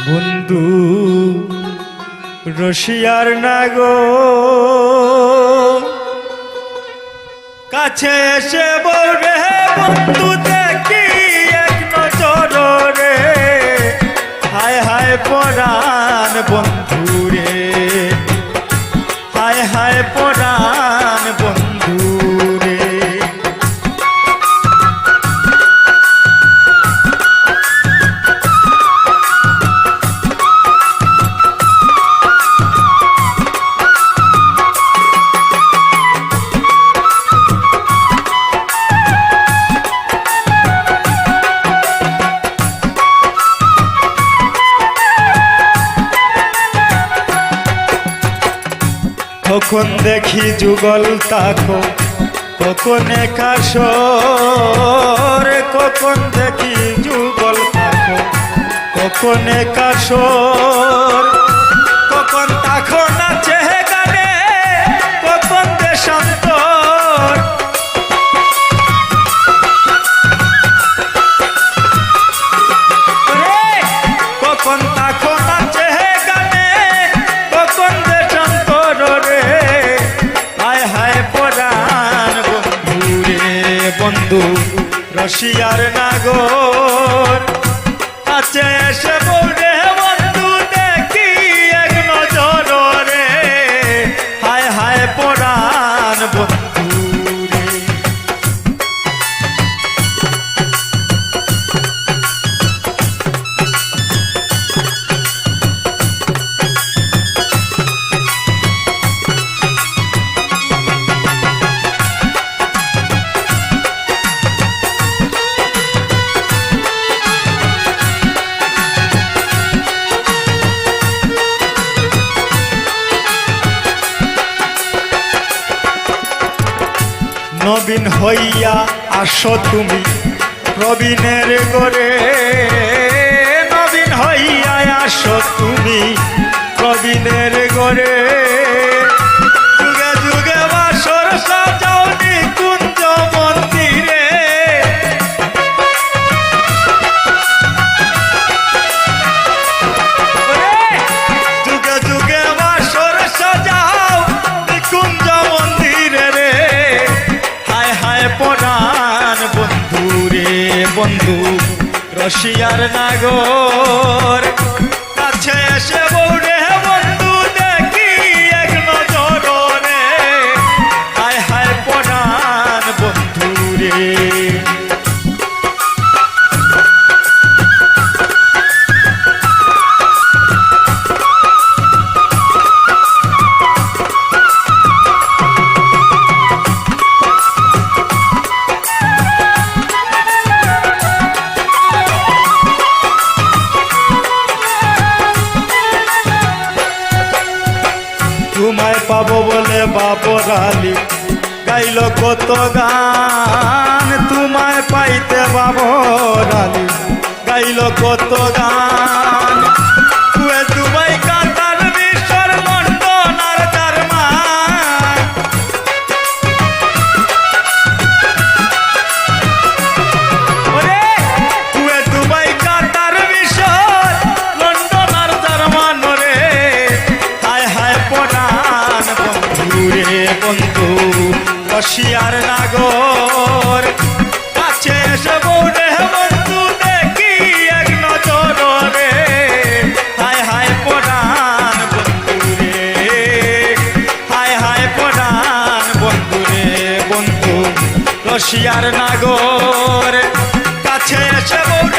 বন্ধু রসিয়ার নাগো কাছে এসে বলবে বন্ধু দেখি এক নজর রে, হায় হায় পরাণ বন্ধু রে, হায় হায় পরাণ বন্ধু রে। কখন দেখি যুগল তাকো কখন একাশর, কখন দেখি যুগল তাকো কখন একাশর, কখন তাকো নাচে গানে কখন দেশান্তর, কখন তাকো নাচে গানে কখন দেশান্তর রে, হায় হায় পরাণ বন্ধু রে। বন্ধু রসিয়ার নাগর কাছে এসে বলবে বন্ধু দেখি এক নজর রে, হায় হায় পরাণ বন্ধু রে। নবীন হইয়া আসো তুমি প্রবীণের গরে, নবীন হইয়া আসো তুমি প্রবীণের গরে, যুগে যুগে বাসর সাজাও নিকুঞ্জ মন্দিরে, যুগে যুগে বাসর সাজাও নিকুঞ্জ মন্দিরে রে, হায় হায় পরাণ বন্ধু রে। বন্ধু রসিয়ার নাগর কাছে এসে বলবে বন্ধু দেখি এক নজর রে, হায় হায় পরাণ বন্ধু রে। তোমায় পাবো বলে বাবর আলী গাইল কত গান, তোমায় পাইতে বাবর আলী গাইল কত গান, তুই দুবাই কাতার মিশর লন্ডন আর জার্মান, তুই দুবাই কাতার মিশর লন্ডন আর জার্মান রে, হায় হায় পরাণ বন্ধু রে। বন্ধু রসিয়ার নাগর কাছে এসে বলবে বন্ধু দেখি এক নজর রে, হায় হায় পরাণ বন্ধু রে, হায় হায় পরাণ বন্ধু রে। বন্ধু রসিয়ার নাগর কাছে এসে বলবে